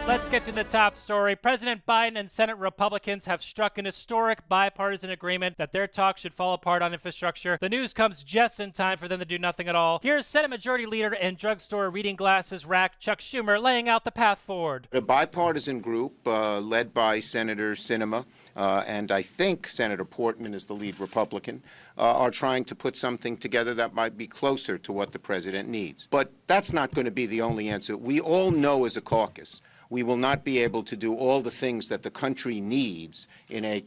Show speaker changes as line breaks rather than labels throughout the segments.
Let's get to the top story. President Biden and Senate Republicans have struck an historic bipartisan agreement that their talks should fall apart on infrastructure. The news comes just in time for them to do nothing at all. Here's Senate Majority Leader and drugstore reading glasses rack Chuck Schumer laying out the path forward.
A bipartisan group led by Senator Sinema and I think Senator Portman is the lead Republican, are trying to put something together that might be closer to what the president needs. But that's not going to be the only answer. We all know as a caucus we will not be able to do all the things that the country needs in a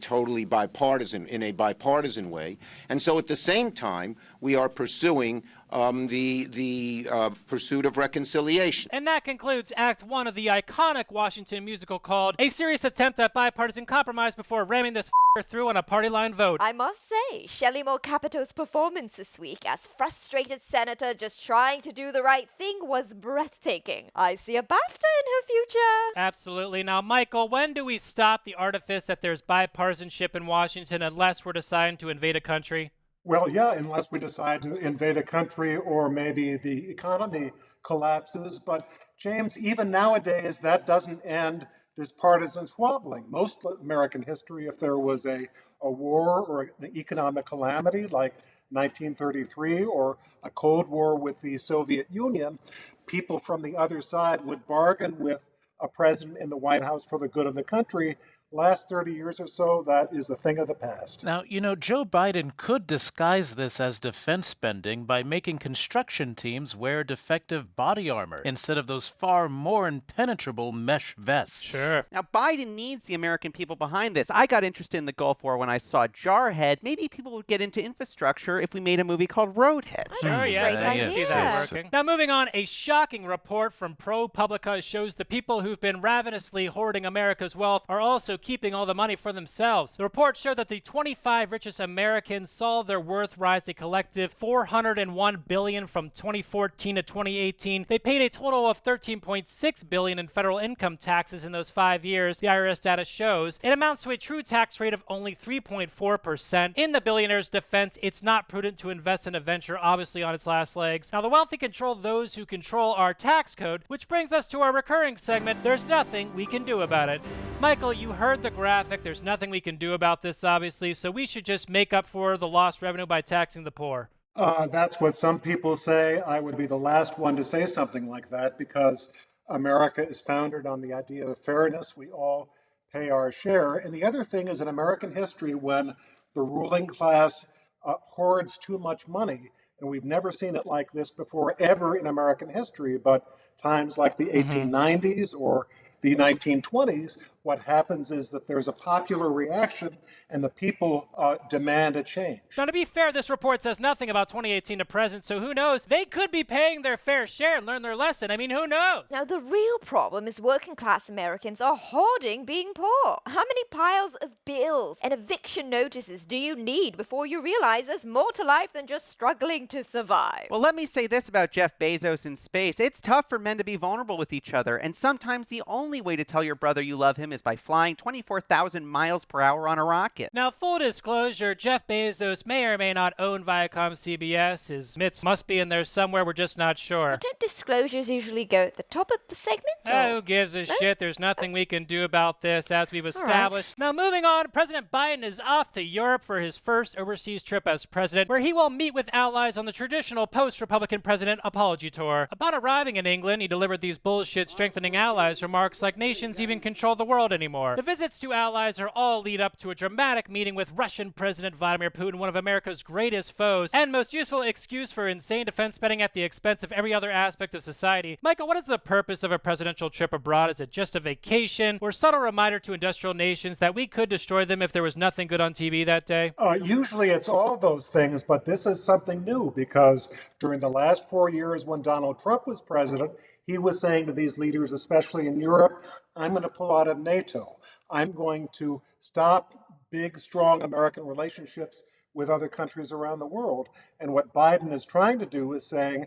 bipartisan way. And so at the same time, we are pursuing the pursuit of reconciliation.
And that concludes Act 1 of the iconic Washington musical called A Serious Attempt at Bipartisan Compromise before ramming this through on a party line vote.
I must say, Shelley Moore Capito's performance this week as frustrated senator just trying to do the right thing was breathtaking. I see a BAFTA in her future.
Absolutely. Now, Michael, when do we stop the artifice that there's bipartisanship in Washington unless we're deciding to invade a country?
Well, yeah, unless we decide to invade a country or maybe the economy collapses. But, James, even nowadays, that doesn't end this partisan squabbling. Most American history, if there was a war or an economic calamity like 1933 or a Cold War with the Soviet Union, people from the other side would bargain with a president in the White House for the good of the country. Last 30 years or so, that is a thing of the past.
Now, Joe Biden could disguise this as defense spending by making construction teams wear defective body armor instead of those far more impenetrable mesh vests.
Sure.
Now, Biden needs the American people behind this. I got interested in the Gulf War when I saw Jarhead. Maybe people would get into infrastructure if we made a movie called Roadhead.
Sure, yes, I can see that working. Now, moving on, a shocking report from ProPublica shows the people who've been ravenously hoarding America's wealth are also keeping all the money for themselves. The report showed that the 25 richest Americans saw their worth rise a collective $401 billion from 2014 to 2018. They paid a total of $13.6 billion in federal income taxes in those 5 years, the IRS data shows. It amounts to a true tax rate of only 3.4%. In the billionaire's defense, it's not prudent to invest in a venture obviously on its last legs. Now, the wealthy control those who control our tax code, which brings us to our recurring segment, There's Nothing We Can Do About It. Michael, you heard the graphic. There's nothing we can do about this, obviously, so we should just make up for the lost revenue by taxing the poor.
That's what some people say. I would be the last one to say something like that because America is founded on the idea of fairness. We all pay our share. And the other thing is in American history, when the ruling class hoards too much money, and we've never seen it like this before ever in American history, but times like the 1890s or the 1920s, what happens is that there's a popular reaction and the people demand a change.
Now, to be fair, this report says nothing about 2018 to present, so who knows? They could be paying their fair share and learn their lesson. I mean, who knows?
Now, the real problem is working class Americans are hoarding being poor. How many piles of bills and eviction notices do you need before you realize there's more to life than just struggling to survive?
Well, let me say this about Jeff Bezos in space. It's tough for men to be vulnerable with each other, and sometimes the only way to tell your brother you love him is by flying 24,000 miles per hour on a rocket.
Now, full disclosure, Jeff Bezos may or may not own Viacom CBS. His mitts must be in there somewhere. We're just not sure.
Don't disclosures usually go at the top of the segment?
Who gives a shit? There's nothing we can do about this, as we've established. Now, moving on, President Biden is off to Europe for his first overseas trip as president, where he will meet with allies on the traditional post-Republican president apology tour. Upon arriving in England, he delivered these bullshit strengthening allies remarks like nations even control the world anymore. The visits to allies are all lead up to a dramatic meeting with Russian President Vladimir Putin, one of America's greatest foes, and most useful excuse for insane defense spending at the expense of every other aspect of society. Michael, what is the purpose of a presidential trip abroad? Is it just a vacation or subtle reminder to industrial nations that we could destroy them if there was nothing good on TV that day?
Usually it's all those things, but this is something new because during the last 4 years when Donald Trump was president, he was saying to these leaders, especially in Europe, I'm going to pull out of NATO. I'm going to stop big, strong American relationships with other countries around the world. And what Biden is trying to do is saying,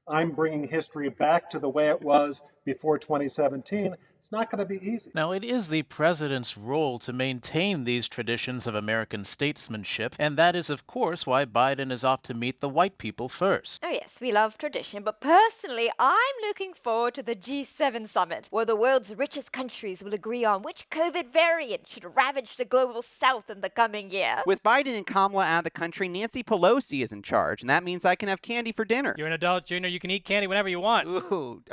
I'm bringing history back to the way it was before 2017, it's not going to be easy.
Now, it is the president's role to maintain these traditions of American statesmanship, and that is, of course, why Biden is off to meet the white people first.
Oh yes, we love tradition, but personally, I'm looking forward to the G7 summit, where the world's richest countries will agree on which COVID variant should ravage the global south in the coming year.
With Biden and Kamala out of the country, Nancy Pelosi is in charge, and that means I can have candy for dinner.
You're an adult, Junior. You can eat candy whenever you want.
Ooh,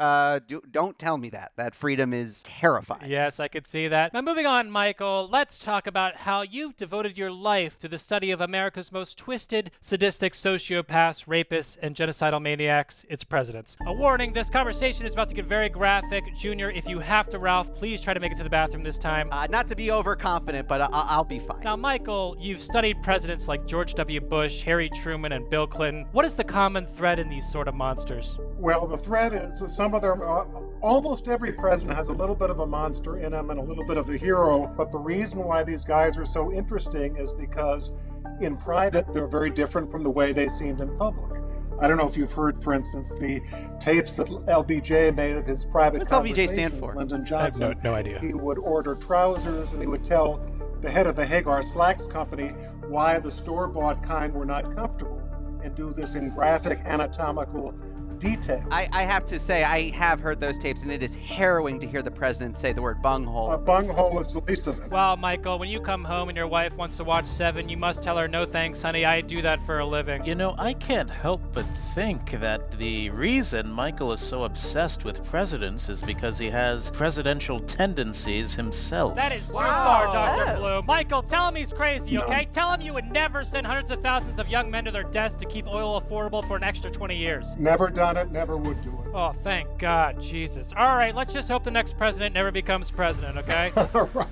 don't tell me that. That freedom is terrifying.
Yes, I could see that. Now, moving on, Michael, let's talk about how you've devoted your life to the study of America's most twisted, sadistic sociopaths, rapists, and genocidal maniacs, its presidents. A warning, this conversation is about to get very graphic. Junior, if you have to, Ralph, please try to make it to the bathroom this time.
Not to be overconfident, but I'll be fine.
Now, Michael, you've studied presidents like George W. Bush, Harry Truman, and Bill Clinton. What is the common thread in these sort of monsters?
Well, the thread is some of them, almost every president has a little bit of a monster in him and a little bit of a hero. But the reason why these guys are so interesting is because in private, they're very different from the way they seemed in public. I don't know if you've heard, for instance, the tapes that LBJ made of his private conversations.
What's LBJ stand for?
Lyndon Johnson.
I have no idea.
He would order trousers and he would tell the head of the Hagar Slacks company why the store-bought kind were not comfortable and do this in graphic anatomical detail.
I have to say, I have heard those tapes, and it is harrowing to hear the president say the word bunghole.
A bunghole is the least of it.
Well, Michael, when you come home and your wife wants to watch Seven, you must tell her, no thanks, honey, I do that for a living.
You know, I can't help but think that the reason Michael is so obsessed with presidents is because he has presidential tendencies himself.
That is too far, Dr.
Oh.
Blue. Michael, tell him he's crazy,
No.
okay? Tell him you would never send hundreds of thousands of young men to their deaths to keep oil affordable for an extra 20 years.
Never done it, never would do it.
Oh, thank God, Jesus. All right, let's just hope the next president never becomes president, okay?
All right.